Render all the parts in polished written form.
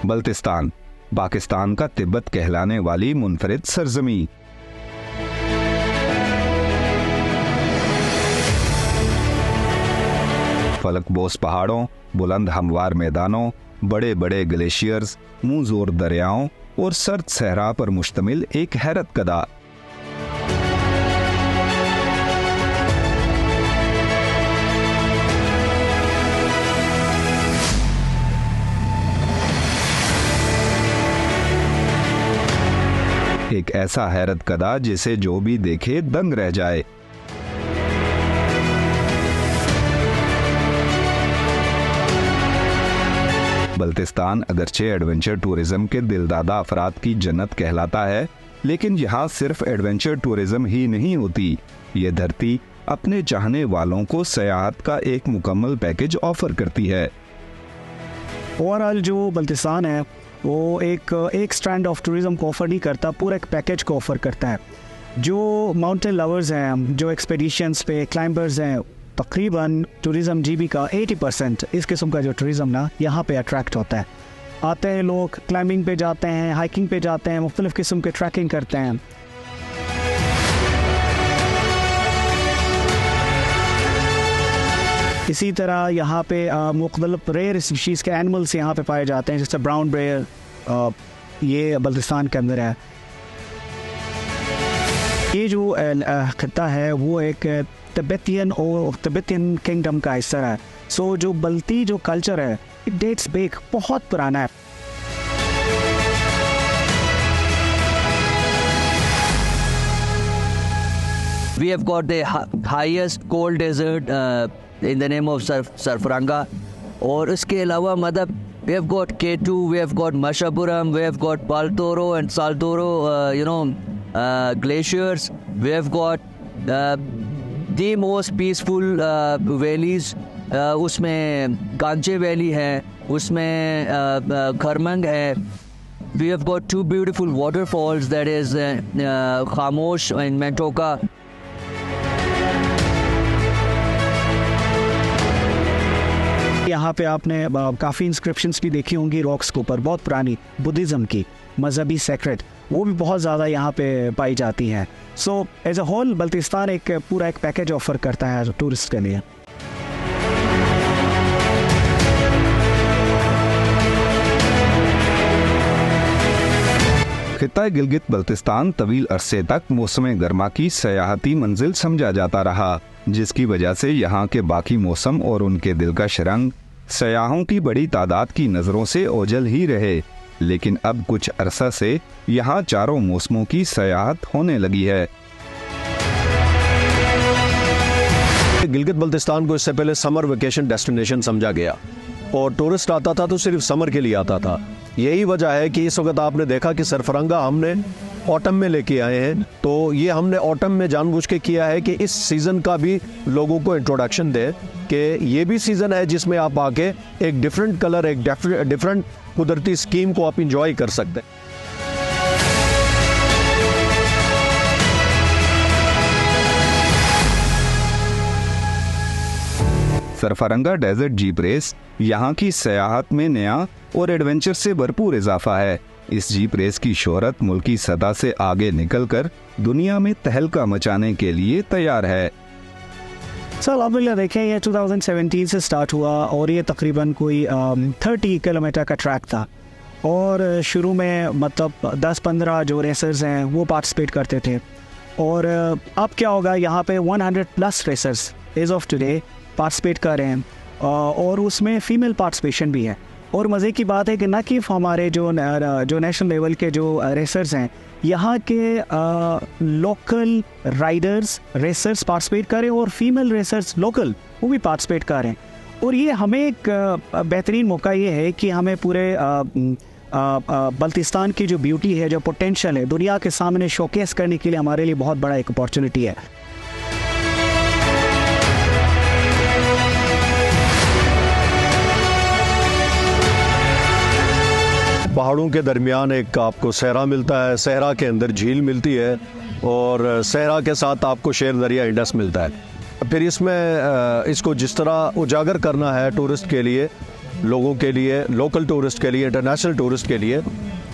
बल्तिस्तान, पाकिस्तान का तिब्बत कहलाने वाली मुनफरिद सरजमी। फलकबोस पहाड़ों, बुलंद हमवार मैदानों, बड़े बड़े ग्लेशियर्स, मुंहजोर दरियाओं और सर्द सहरा पर मुश्तमिल एक हैरत कदा। एक ऐसा हैरत कदा जिसे जो भी देखे दंग रह जाए। बल्तिस्तान अगरचे एडवेंचर टूरिज्म के दिलदादा अफराद की जन्नत कहलाता है, लेकिन यहाँ सिर्फ एडवेंचर टूरिज्म ही नहीं होती। ये धरती अपने चाहने वालों को सयाहत का एक मुकम्मल पैकेज ऑफर करती है। ओवरऑल जो बल्तिस्तान है वो एक स्ट्रैंड ऑफ टूरिज्म को ऑफर नहीं करता, पूरा एक पैकेज को ऑफर करता है। जो माउंटेन लवर्स हैं, जो एक्सपेडिशंस पे क्लाइंबर्स हैं, तकरीबन टूरिज़म जीबी का 80% इस किस्म का जो टूरिज़म ना यहाँ पे अट्रैक्ट होता है। आते हैं लोग, क्लाइंबिंग पे जाते हैं, हाइकिंग पे जाते हैं, मुख्तलिफ़ किस्म के ट्रैकिंग करते हैं। इसी तरह यहाँ पे मुख्तलिफ रेयर स्पीशीज़ के एनिमल्स यहाँ पे पाए जाते हैं, जैसे ब्राउन बेयर, ये बल्तिस्तान के अंदर है। ये जो खत्ता है वो एक तिब्बतियन किंगडम का हिस्सा है। सो जो बल्ती जो कल्चर है इट डेट्स बैक, बहुत पुराना है। We have got the highest cold desert in the name of Sarfaranga, और इसके अलावा मतलब we have got K2, we have got Mashapuram, we have got Baltoro and Saltoro, glaciers. We have got the most peaceful valleys. उसमें कांचे valley है, उसमें खरमंग है। We have got two beautiful waterfalls, that is Khamosh and Mentoka. यहाँ पे आपने काफ़ी inscriptions भी देखी होंगी रॉक्स के ऊपर, बहुत पुरानी बुद्धिज़्म की मजहबी सेक्रेट, वो भी बहुत ज़्यादा यहाँ पे पाई जाती हैं। So as a whole Baltistan पूरा एक पैकेज ऑफर करता है टूरिस्ट के लिए। खित्ता गिलगित बल्तिस्तान तवील अरसे तक मौसम गर्मा की सयाहती मंजिल समझा जाता रहा, जिसकी वजह से यहाँ के बाकी मौसम और उनके दिलकश रंग सयाहों की बड़ी तादाद की नज़रों से ओझल ही रहे। लेकिन अब कुछ अरसा से यहाँ चारों मौसमों की सयाहत होने लगी है। गिलगित बल्तिस्तान को इससे पहले समर वेकेशन डेस्टिनेशन समझा गया और टूरिस्ट आता था तो सिर्फ समर के लिए आता था। यही वजह है कि इस वक्त आपने देखा कि सरफरंगा हमने ऑटम में लेके आए हैं, तो ये हमने ऑटम में जानबूझ के किया है कि इस सीज़न का भी लोगों को इंट्रोडक्शन दे कि ये भी सीज़न है जिसमें आप आके एक डिफरेंट कलर, एक डिफरेंट कुदरती स्कीम को आप इंजॉय कर सकते हैं। सरफरंगा डेजर्ट जीप रेस यहाँ की सयाहत में नया और एडवेंचर से भरपूर इजाफा है। इस जीप रेस की शोहरत मुल्की सतह से आगे निकलकर दुनिया में तहलका मचाने के लिए तैयार है। सर अल्हम्दुलिल्लाह देखें, ये 2017 से स्टार्ट हुआ और ये तकरीबन कोई 30 किलोमीटर का ट्रैक था और शुरू में मतलब 10-15 जो रेसर्स हैं वो पार्टिसिपेट करते थे और अब क्या होगा, यहाँ पे 100+ racers as of today participate कर रहे हैं और उसमें फ़ीमेल पार्टिसिपेशन भी है। और मज़े की बात है कि न कि हमारे जो नेशनल लेवल के जो रेसर्स हैं, यहाँ के लोकल राइडर्स रेसर्स पार्टिसिपेट करें और फीमेल रेसर्स लोकल वो भी पार्टिसिपेट करें। और ये हमें एक बेहतरीन मौका ये है कि हमें पूरे बल्तिस्तान की जो ब्यूटी है, जो पोटेंशियल है, दुनिया के सामने शोकेस करने के लिए हमारे लिए बहुत बड़ा एक अपॉर्चुनिटी है। पहाड़ों के दरमियान एक आपको सहरा मिलता है, सहरा के अंदर झील मिलती है और सहरा के साथ आपको शेर दरिया इंडस मिलता है। फिर इसमें इसको जिस तरह उजागर करना है टूरिस्ट के लिए लोगों के लिए, लोकल टूरिस्ट के लिए, इंटरनेशनल टूरिस्ट के लिए।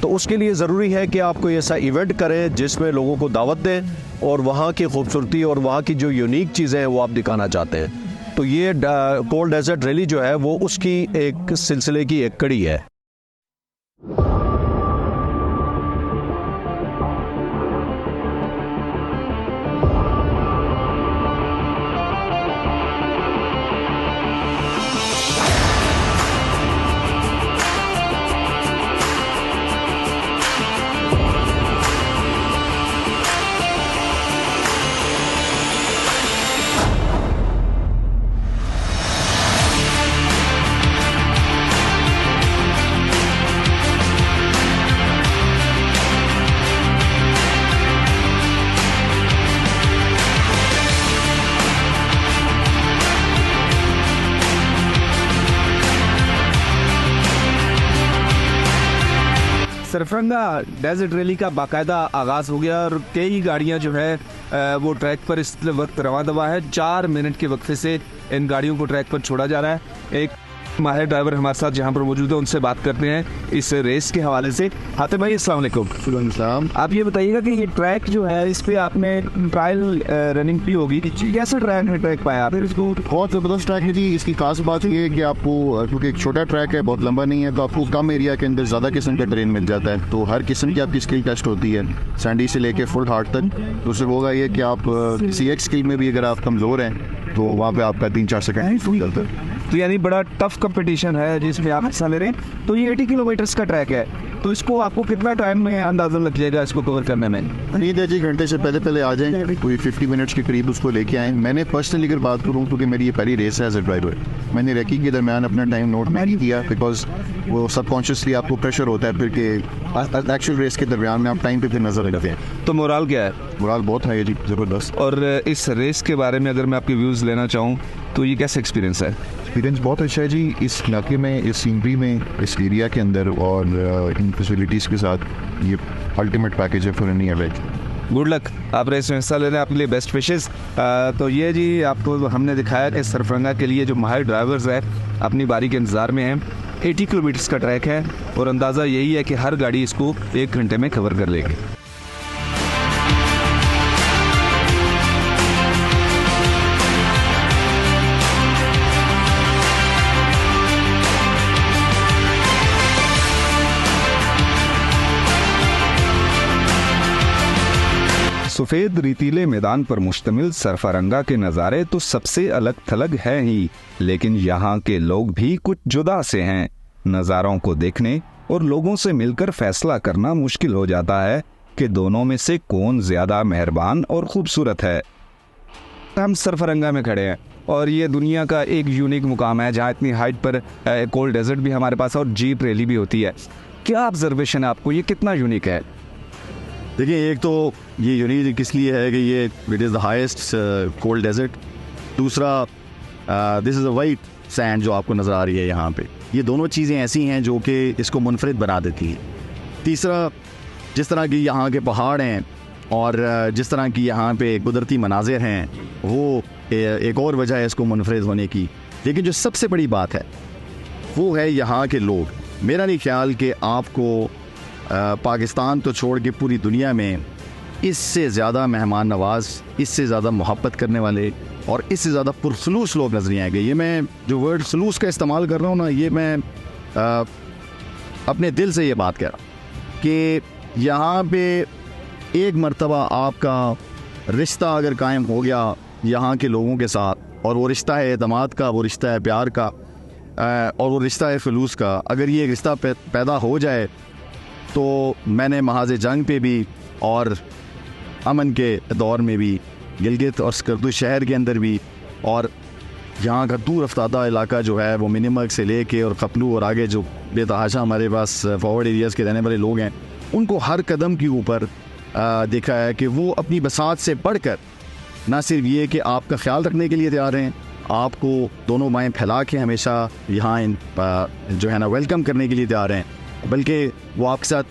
तो उसके लिए ज़रूरी है कि आप कोई ऐसा इवेंट करें जिसमें लोगों को दावत दें और वहाँ की खूबसूरती और वहाँ की जो यूनिक चीज़ें हैं वो आप दिखाना चाहते हैं। तो ये कोल्ड डेजर्ट रैली जो है वो उसकी एक सिलसिले की एक कड़ी है। सरफरंगा डेजर्ट रैली का बाकायदा आगाज़ हो गया और कई गाड़ियां जो है वो ट्रैक पर इस वक्त रवा दवा है। 4 मिनट के वक्फे से इन गाड़ियों को ट्रैक पर छोड़ा जा रहा है। एक माहिर ड्राइवर हमारे साथ यहाँ पर मौजूद है, उनसे बात करते हैं इस रेस के हवाले से। हातिम भाई अस्सलाम वालेकुम। आप ये बताइएगा कि ये ट्रैक जो है इस पे आपने ट्रायल रनिंग की होगी, कैसा ट्रैक है, ट्रैक पाया आपने? इसको बहुत ज़बरदस्त ट्रैक है जी। इसकी खास बात ये है कि आपको, क्योंकि एक छोटा ट्रैक है, बहुत लंबा नहीं है, तो आपको कम एरिया के अंदर ज़्यादा किस्म का ट्रेन मिल जाता है। तो हर किस्म की आपकी स्किल टेस्ट होती है, सैंडी से लेके फुल हार्ड तक। तो उससे होगा ये कि आप किसी एक स्किल में भी अगर आप कमज़ोर हैं तो वहाँ पे आपका 3-4 सेकंड चलता है। तो यानी बड़ा टफ कंपटीशन है जिसमें आप हिस्सा ले रहे हैं। तो ये 80 किलोमीटर का ट्रैक है, तो इसको आपको कितना टाइम में अंदाजा लग जाएगा इसको कवर करने में? नींद है जी, घंटे से पहले आ जाएं, कोई 50 मिनट्स के करीब उसको लेके आएँ। मैंने पर्सनली अगर बात करूँ क्योंकि मेरी ये पहली रेस है एज ए ड्राइवर, मैंने रैकी के दरमियान अपना टाइम नोट नहीं किया, बिकॉज वो सबकॉन्शियसली आपको प्रेशर होता है फिर के एक्चुअल रेस के दरमियान में आप टाइम पे फिर नजर रखते हैं। तो मोराल क्या है? मोराल बहुत है जी, ज़बरदस्त। और इस रेस के बारे में अगर मैं आपके व्यूज़ लेना चाहूँ तो ये कैसा एक्सपीरियंस है? एक्सपीरियंस बहुत अच्छा है जी। इस इलाके में, इस सीनरी में, इस एरिया के अंदर और इन फैसिलिटीज़ के साथ ये अल्टीमेट पैकेज है for any event. Good luck, आप रेस में हिस्सा ले रहे हैं, आपके लिए बेस्ट विशेस। तो ये जी आपको हमने दिखाया कि सरफरंगा के लिए जो माहिर ड्राइवर्स हैं अपनी बारी के इंतज़ार में हैं। 80 किलोमीटर का ट्रैक है और अंदाज़ा यही है कि हर गाड़ी इसको 1 घंटे में कवर कर लेगी। सफ़ेद रेतीले मैदान पर मुश्तमिल सरफरंगा के नज़ारे तो सबसे अलग थलग हैं ही, लेकिन यहाँ के लोग भी कुछ जुदा से हैं। नज़ारों को देखने और लोगों से मिलकर फैसला करना मुश्किल हो जाता है कि दोनों में से कौन ज़्यादा मेहरबान और ख़ूबसूरत है। हम सरफरंगा में खड़े हैं और ये दुनिया का एक यूनिक मुकाम है जहाँ इतनी हाइट पर कोल्ड डेजर्ट भी हमारे पास और जीप रैली भी होती है। क्या ऑब्जर्वेशन है आपको, ये कितना यूनिक है? देखिए, एक तो ये यूनिक किस लिए है कि ये it is the highest cold desert. दूसरा, this is a white sand जो आपको नज़र आ रही है यहाँ पे। ये दोनों चीज़ें ऐसी हैं जो कि इसको मुनफरिद बना देती हैं। तीसरा, जिस तरह की यहाँ के पहाड़ हैं और जिस तरह की यहाँ पे कुदरती मनाजिर हैं, वो एक और वजह है इसको मुनफरिद होने की। लेकिन जो सबसे बड़ी बात है वो है यहाँ के लोग। मेरा नहीं ख्याल कि आपको पाकिस्तान तो छोड़ के पूरी दुनिया में इससे ज़्यादा मेहमान नवाज, इससे ज़्यादा मोहब्बत करने वाले और इससे ज़्यादा पुरसलूस लोग नजर नहीं आएंगे। ये मैं जो वर्ड सलूस का इस्तेमाल कर रहा हूँ ना, ये मैं अपने दिल से ये बात कह रहा हूँ कि यहाँ पे एक मर्तबा आपका रिश्ता अगर कायम हो गया यहाँ के लोगों के साथ, और वो रिश्ता है एतमाद का, वो रिश्ता है प्यार का, और वो रिश्ता है खलूस का, अगर ये रिश्ता पैदा हो जाए तो मैंने महाज जंग पे भी और अमन के दौर में भी, गिलगित और स्कर्दू शहर के अंदर भी, और यहाँ का दूर अफ्तादा इलाका जो है वो मिनीमग से लेके और खपलू और आगे जो बेतहाशा हमारे पास फॉरवर्ड एरियाज़ के रहने वाले लोग हैं, उनको हर कदम के ऊपर देखा है कि वो अपनी बसात से बढ़कर ना सिर्फ ये कि आपका ख्याल रखने के लिए तैयार हैं, आपको दोनों बाएँ फैला के हमेशा यहाँ जो है ना वेलकम करने के लिए तैयार हैं, बल्कि वो आपके साथ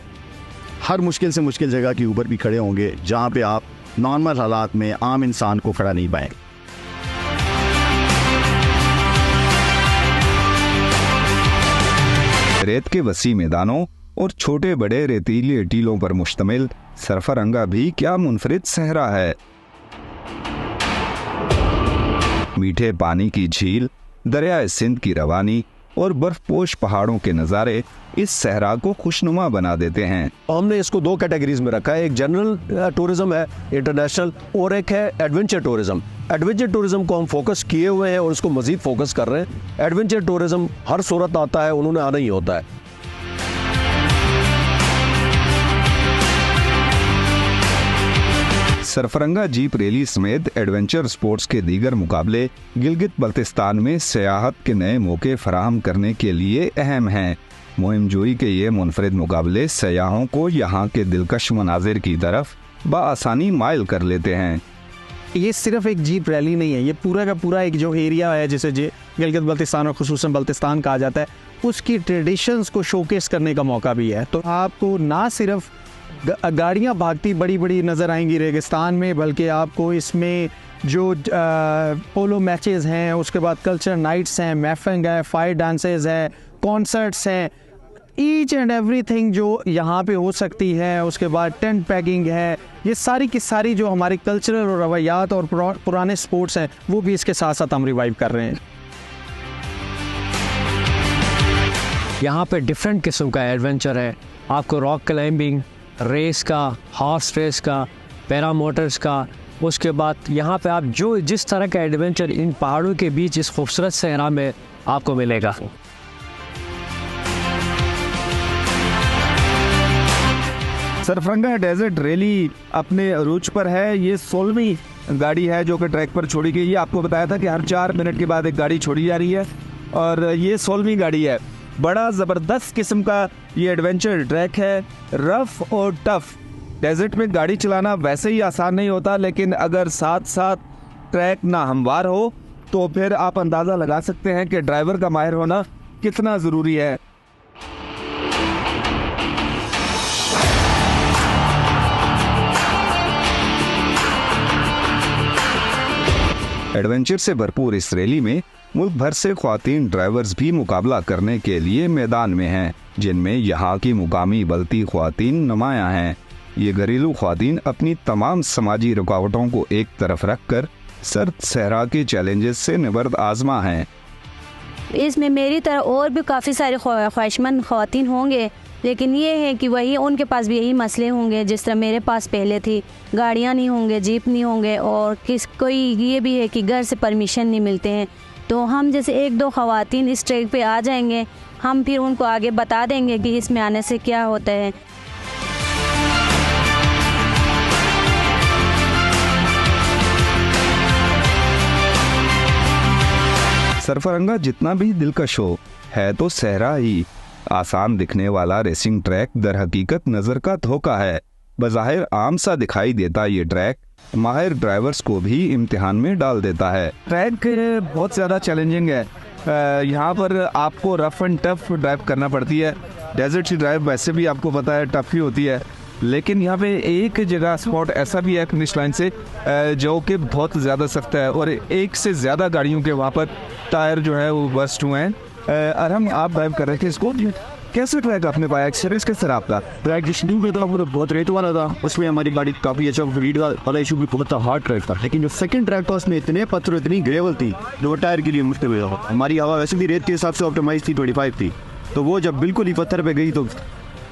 हर मुश्किल से मुश्किल जगह के ऊपर भी खड़े होंगे जहाँ पे आप नॉर्मल हालात में आम इंसान को खड़ा नहीं पाएंगे। रेत के वसी मैदानों और छोटे बड़े रेतीले टीलों पर मुश्तमिल सरफरंगा भी क्या मुनफरिद सहरा है। मीठे पानी की झील, दरियाए सिंध की रवानी और बर्फपोश पहाड़ों के नज़ारे इस सहरा को खुशनुमा बना देते हैं। हमने इसको 2 कैटेगरीज में रखा है, एक जनरल टूरिज्म है इंटरनेशनल, और एक है एडवेंचर टूरिज्म। एडवेंचर टूरिज्म को हम फोकस किए हुए हैं और उसको मजीद फोकस कर रहे हैं। एडवेंचर टूरिज्म हर सूरत आता है, उन्होंने आना ही होता है। सरफरंगा जीप रैली समेत एडवेंचर स्पोर्ट्स के दीगर मुकाबले गिलगित बल्तिस्तान में सियाहत के नए मौके फराहम करने के लिए अहम हैं। मुहिमजोई के ये मुनफरिद मुकाबले सयाहों को यहाँ के दिलकश मनाजिर की तरफ बआसानी माइल कर लेते हैं। ये सिर्फ एक जीप रैली नहीं है, ये पूरा का पूरा एक जो एरिया है जिसे गिलगित बल्तिस्तान और खुसूसन बल्तिस्तान कहा जाता है, उसकी ट्रेडिशंस को शोकेस करने का मौका भी है। तो आपको ना सिर्फ गाड़ियाँ भागती बड़ी बड़ी नज़र आएंगी रेगिस्तान में, बल्कि आपको इसमें जो पोलो मैचेस हैं, उसके बाद कल्चर नाइट्स हैं, महफिल है, फायर डांसेस हैं, कॉन्सर्ट्स हैं, ईच एंड एवरीथिंग जो यहाँ पे हो सकती है। उसके बाद टेंट पैकिंग है, ये सारी की सारी जो हमारे कल्चरल और रवैयात और पुराने स्पोर्ट्स हैं वो भी इसके साथ साथ हम रिवाइव कर रहे हैं। यहाँ पे डिफरेंट किस्म का एडवेंचर है, आपको रॉक क्लाइंबिंग, रेस का, हॉर्स रेस का, पैरा मोटर्स का, उसके बाद यहाँ पे आप जो जिस तरह का एडवेंचर इन पहाड़ों के बीच इस खूबसूरत सहरा में आपको मिलेगा। सरफरंगा डेजर्ट रैली अपने अरूज पर है। ये 16वीं गाड़ी है जो कि ट्रैक पर छोड़ी गई है। आपको बताया था कि हर 4 मिनट के बाद एक गाड़ी छोड़ी जा रही है और ये 16वीं गाड़ी है। बड़ा ज़बरदस्त किस्म का ये एडवेंचर ट्रैक है, रफ और टफ। डेजर्ट में गाड़ी चलाना वैसे ही आसान नहीं होता, लेकिन अगर साथ साथ ट्रैक ना हमवार हो तो फिर आप अंदाज़ा लगा सकते हैं कि ड्राइवर का माहिर होना कितना ज़रूरी है। एडवेंचर से भरपूर इस रैली में मुल्क भर से ख्वातीन ड्राइवर्स भी मुकाबला करने के लिए मैदान में हैं, जिनमें यहाँ की मुकामी बलती ख्वातीन नुमायां हैं। ये घरेलू ख्वातीन अपनी तमाम समाजी रुकावटों को एक तरफ रखकर सर्द सहरा के चैलेंजेस से निबर्द आजमा हैं। इसमें मेरी तरह और भी काफ़ी सारे ख्वाहिशमंद ख्वातीन होंगे, लेकिन ये है कि वही उनके पास भी यही मसले होंगे जिस तरह मेरे पास पहले थी। गाड़ियाँ नहीं होंगे, जीप नहीं होंगे, और कोई ये भी है कि घर से परमिशन नहीं मिलते हैं। तो हम जैसे 1-2 ख्वातीन इस ट्रैक पे आ जाएंगे, हम फिर उनको आगे बता देंगे कि इसमें आने से क्या होता है। सरफरंगा जितना भी दिलकश हो है तो सहरा ही। आसान दिखने वाला रेसिंग ट्रैक दर हकीकत नज़र का धोखा है। बज़ाहिर आम सा दिखाई देता ये ट्रैक माहिर ड्राइवर्स को भी इम्तिहान में डाल देता है। ट्रैक बहुत ज़्यादा चैलेंजिंग है। यहाँ पर आपको रफ एंड टफ ड्राइव करना पड़ती है। डेजर्ट की ड्राइव वैसे भी आपको पता है टफ ही होती है, लेकिन यहाँ पे एक जगह स्पॉट ऐसा भी है फिनिश लाइन से जो कि बहुत ज़्यादा सख्त है और एक से ज़्यादा गाड़ियों के वहाँ पर टायर जो है वो बस्ट हुए हैं। अरहम, आप ड्राइव कर रहे थे इसको, कैसे ट्रैक आपने पाया? एक्सपीरियंस कैसे रहा आपका? ट्रैक जिस दिन पे था वो बहुत रेत वाला था, उसमें हमारी गाड़ी काफ़ी अच्छा रीड वाला इशू भी बहुत हार्ड ट्रैक था। लेकिन जो सेकंड ट्रैक था उसमें इतने पत्थर, इतनी ग्रेवल थी जो टायर के लिए मुश्किल था। हमारी हवा वैसे भी रेत के हिसाब से ऑप्टिमाइज थी, 25 थी, तो वो जब बिल्कुल ही पत्थर पे गई तो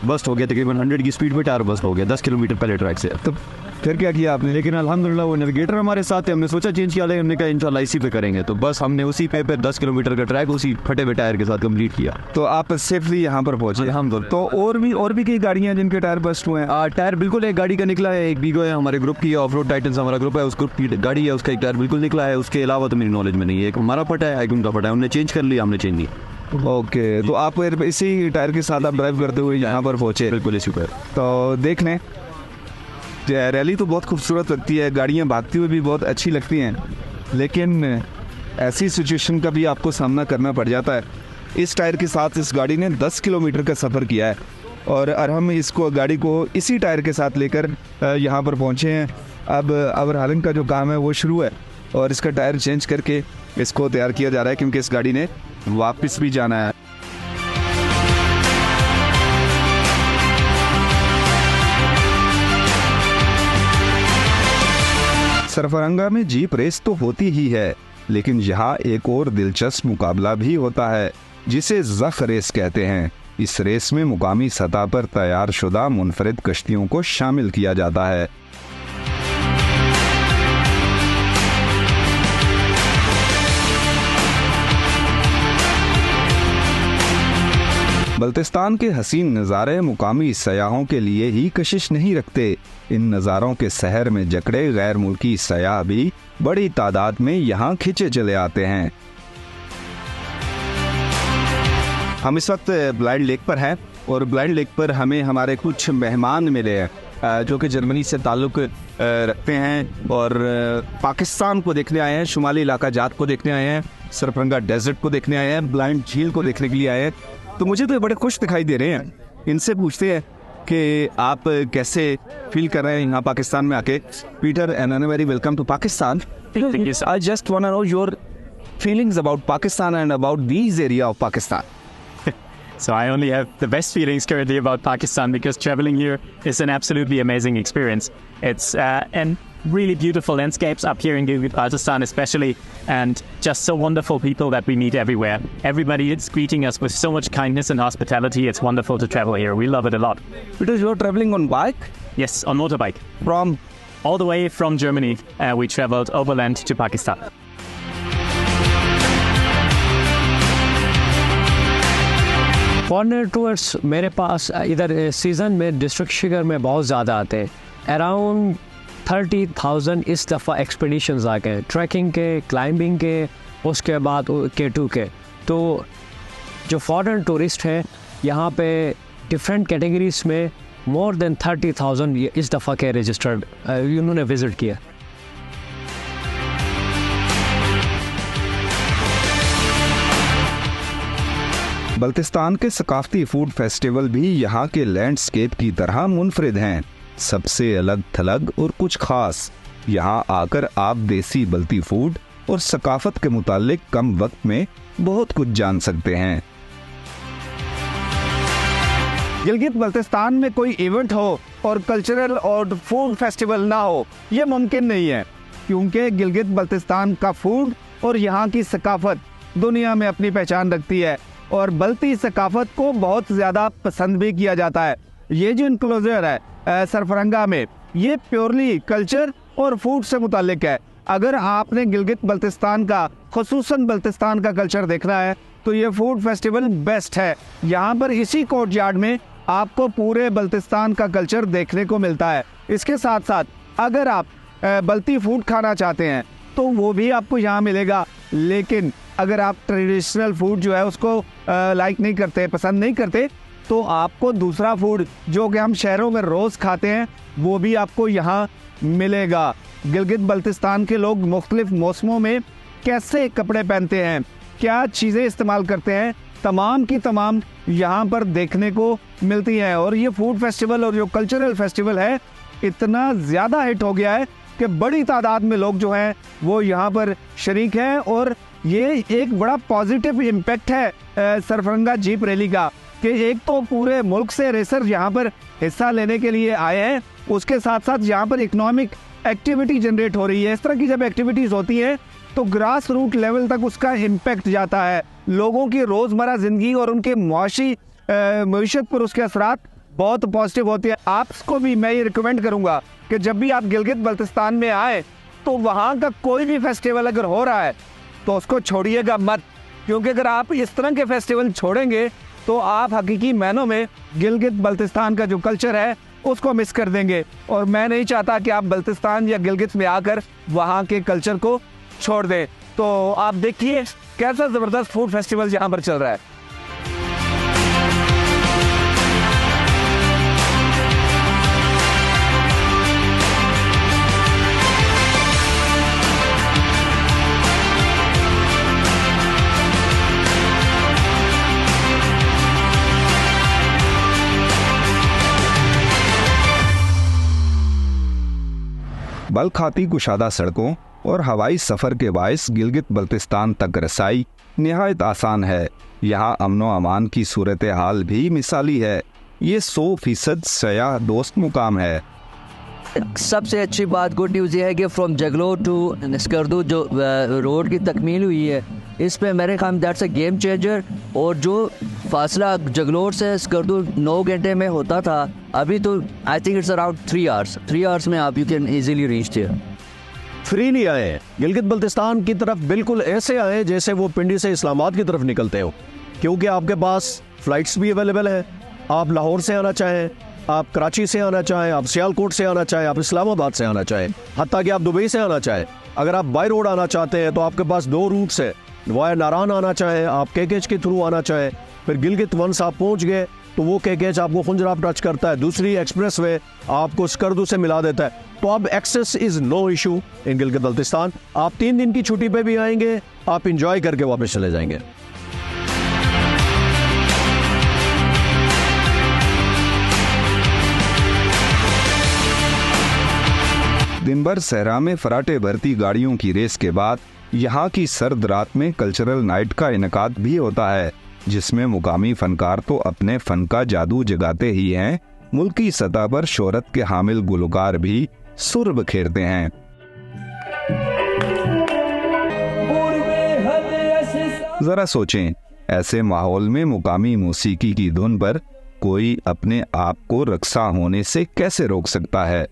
बस्ट हो गया। तकरीबन 100 की स्पीड पे टायर बस्ट हो गया 10 किलोमीटर पहले ट्रैक से। तो फिर क्या किया आपने? लेकिन अल्हम्दुलिल्लाह वो नेविगेटर हमारे साथ है, हमने सोचा चेंज किया, हमने कहा इंशाल्लाह इसी पे करेंगे। तो बस हमने उसी पे 10 किलोमीटर का ट्रैक उसी फटे हुए टायर के साथ कंप्लीट किया। तो आप सेफली यहाँ पर पहुँचे? अल्हम्दुलिल्लाह। तो और भी कई गाड़ियाँ जिनके टायर बस्ट हुए हैं? टायर बिल्कुल एक गाड़ी का निकला है, एक बीगो है हमारे ग्रुप की, ऑफ रोड टाइटन्स हमारा ग्रुप है, उस ग्रुप की गाड़ी है, उसका एक टायर बिल्कुल निकला है। उसके अलावा तो मेरी नॉलेज में नहीं है। एक हमारा फटा है, एक उनका फटा है, उन्होंने चेंज कर लिया, हमने चेंज नहीं। ओके, तो आप इसी टायर के साथ आप ड्राइव करते हुए यहाँ पर पहुँचे? बिल्कुल इसी पर। तो देख लें, रैली तो बहुत खूबसूरत लगती है, गाड़ियाँ भागती हुई भी बहुत अच्छी लगती हैं, लेकिन ऐसी सिचुएशन का भी आपको सामना करना पड़ जाता है। इस टायर के साथ इस गाड़ी ने 10 किलोमीटर का सफ़र किया है और हम इसको गाड़ी को इसी टायर के साथ लेकर यहाँ पर पहुँचे हैं। अब ओवरहॉलिंग का जो काम है वो शुरू है और इसका टायर चेंज करके इसको तैयार किया जा रहा है, क्योंकि इस गाड़ी ने वापस भी जाना है। सरफरंगा में जीप रेस तो होती ही है, लेकिन यहाँ एक और दिलचस्प मुकाबला भी होता है जिसे ज़ख रेस कहते हैं। इस रेस में मुकामी सतह पर तैयार शुदा मुनफरिद कश्तियों को शामिल किया जाता है। बल्तिस्तान के हसीन नज़ारे मुकामी सयाहों के लिए ही कशिश नहीं रखते। इन नज़ारों के शहर में जकड़े गैर मुल्की सयाह भी बड़ी तादाद में यहाँ खिंचे चले आते हैं। हम इस वक्त ब्लाइंड लेक पर हैं और ब्लाइंड लेक पर हमें हमारे कुछ मेहमान मिले हैं जो कि जर्मनी से ताल्लुक़ रखते हैं और पाकिस्तान को देखने आए हैं, शुमाली इलाका जात को देखने आए हैं, सरफरंगा डेजर्ट को देखने आए हैं, ब्लाइंड झील को देखने के लिए आए हैं। तो मुझे तो ये बड़े खुश दिखाई दे रहे हैं। इनसे पूछते हैं कि आप कैसे फील कर रहे हैं यहाँ पाकिस्तान में आके। Peter and a very welcome to Pakistan. I just want to know your feelings about Pakistan and about this area of Pakistan. So I only have the best feelings currently about Pakistan because traveling here is an absolutely amazing experience. It's and really beautiful landscapes up here in Gilgit-Baltistan especially, and just so wonderful people that we meet everywhere. Everybody is greeting us with so much kindness and hospitality. It's wonderful to travel here. We love it a lot. Because you're traveling on bike? Yes, on motorbike. From? All the way from Germany. We traveled overland to Pakistan. Foreigner tours मेरे पास इधर season में district Shigar में बहुत ज़्यादा आते हैं। Around 30,000 इस दफ़ा एक्सपीडिशंस आ गए, ट्रैकिंग के, क्लाइंबिंग के, उसके बाद K2 के। तो जो फॉरेन टूरिस्ट हैं यहाँ पे डिफरेंट कैटेगरीज में मोर देन 30,000 इस दफ़ा के रजिस्टर्ड उन्होंने विज़िट किया। बल्तिस्तान के सकाफती फूड फेस्टिवल भी यहाँ के लैंडस्केप की तरह मुनफरिद हैं। सबसे अलग थलग और कुछ खास, यहाँ आकर आप देसी बल्ती फूड और सकाफत के मुतालिक कम वक्त में बहुत कुछ जान सकते हैं। गिलगित बल्तिस्तान में कोई इवेंट हो और कल्चरल और फूड फेस्टिवल ना हो, ये मुमकिन नहीं है, क्योंकि गिलगित बल्तिस्तान का फूड और यहाँ की सकाफत दुनिया में अपनी पहचान रखती है और बल्ती सकाफत को बहुत ज़्यादा पसंद भी किया जाता है। ये जो इनक्लोजर है सरफरंगा में, ये प्योरली कल्चर और फूड से मुतालिक है। अगर आपने गिलगित बल्तिस्तान का, खुसूसन बल्तिस्तान का कल्चर देखना है तो ये फूड फेस्टिवल बेस्ट है। यहाँ पर इसी कोर्टयार्ड में आपको पूरे बल्तिस्तान का कल्चर देखने को मिलता है। इसके साथ साथ अगर आप बल्ती फूड खाना चाहते हैं तो वो भी आपको यहाँ मिलेगा, लेकिन अगर आप ट्रेडिशनल फूड जो है उसको लाइक नहीं करते, पसंद नहीं करते, तो आपको दूसरा फूड जो कि हम शहरों में रोज़ खाते हैं वो भी आपको यहाँ मिलेगा। गिलगित बल्तिस्तान के लोग मुख्तलिफ मौसमों में कैसे कपड़े पहनते हैं, क्या चीज़ें इस्तेमाल करते हैं, तमाम की तमाम यहाँ पर देखने को मिलती हैं। और ये फूड फेस्टिवल और जो कल्चरल फेस्टिवल है इतना ज़्यादा हिट हो गया है कि बड़ी तादाद में लोग जो हैं वो यहाँ पर शरीक हैं और ये एक बड़ा पॉजिटिव इम्पैक्ट है सरफरंगा जीप रैली का कि एक तो पूरे मुल्क से रेसर यहाँ पर हिस्सा लेने के लिए आए हैं, उसके साथ साथ यहाँ पर इकोनॉमिक एक्टिविटी जनरेट हो रही है। इस तरह की जब एक्टिविटीज़ होती हैं तो ग्रास रूट लेवल तक उसका इम्पैक्ट जाता है, लोगों की रोज़मर्रा ज़िंदगी और उनके मुआशी मईशत पर उसके असरात बहुत पॉजिटिव होते हैं। आपको भी मैं ये रिकमेंड करूँगा कि जब भी आप गिलगित बल्तिस्तान में आए तो वहाँ का कोई भी फेस्टिवल अगर हो रहा है तो उसको छोड़िएगा मत, क्योंकि अगर आप इस तरह के फेस्टिवल छोड़ेंगे तो आप हकीकी मायनों में गिलगित बल्तिस्तान का जो कल्चर है उसको मिस कर देंगे। और मैं नहीं चाहता कि आप बल्तिस्तान या गिलगित में आकर वहाँ के कल्चर को छोड़ दें। तो आप देखिए कैसा ज़बरदस्त फूड फेस्टिवल यहाँ पर चल रहा है। बल खाती कुशादा सड़कों और हवाई सफ़र के बायस गिलगित बल्तिस्तान तक रसाई निहायत आसान है। यहाँ अमनो अमान की सूरत हाल भी मिसाली है। ये 100% सयाह दोस्त मुकाम है। सबसे अच्छी बात गुड न्यूज़ ये है कि फ्रॉम जगलो टू स्कर्दू जो रोड की तकमील हुई है, इस पे मेरे ख्याल दैट्स अ गेम चेंजर। और जो फासला जगलोर से स्कर्दू 9 घंटे में होता था, अभी तो I think it's around 3 hours. 3 hours में आप you can easily reach there. फ्री आए गिलगित बल्तिस्तान की तरफ, बिल्कुल ऐसे आए जैसे वो पिंडी से इस्लामाबाद की तरफ निकलते हो, क्योंकि आपके पास फ्लाइट्स भी अवेलेबल हैं। आप लाहौर से आना चाहें, आप कराची से आना चाहें, आप सियालकोट से आना चाहें, आप इस्लामाबाद से आना चाहें, हत्ता कि आप दुबई से आना चाहें। अगर आप बाई रोड आना चाहते हैं तो आपके पास 2 रूट्स है। वाया नारान आना चाहें, आप केकेच के थ्रू आना चाहें, फिर गिलगित वंस आप पहुंच गए तो वो केकेच आपको खुंजराब टच करता है, दूसरी एक्सप्रेस वे आपको स्कर्दू से मिला देता है। तो अब access is no issue in Gilgit Baltistan. आप 3 दिन की छुट्टी पे भी आएंगे, आप इंजॉय करके वापस चले जाएंगे। दिन भर सहरा में फराटे भरती गाड़ियों की रेस के बाद यहाँ की सर्द रात में कल्चरल नाइट का इनकाद भी होता है, जिसमें मुकामी फनकार तो अपने फन का जादू जगाते ही हैं, मुल्की सतह पर शोहरत के हामिल गुलकार भी सुर बखेरते हैं। जरा सोचें, ऐसे माहौल में मुकामी मौसीकी की धुन पर कोई अपने आप को रक्सा होने से कैसे रोक सकता है।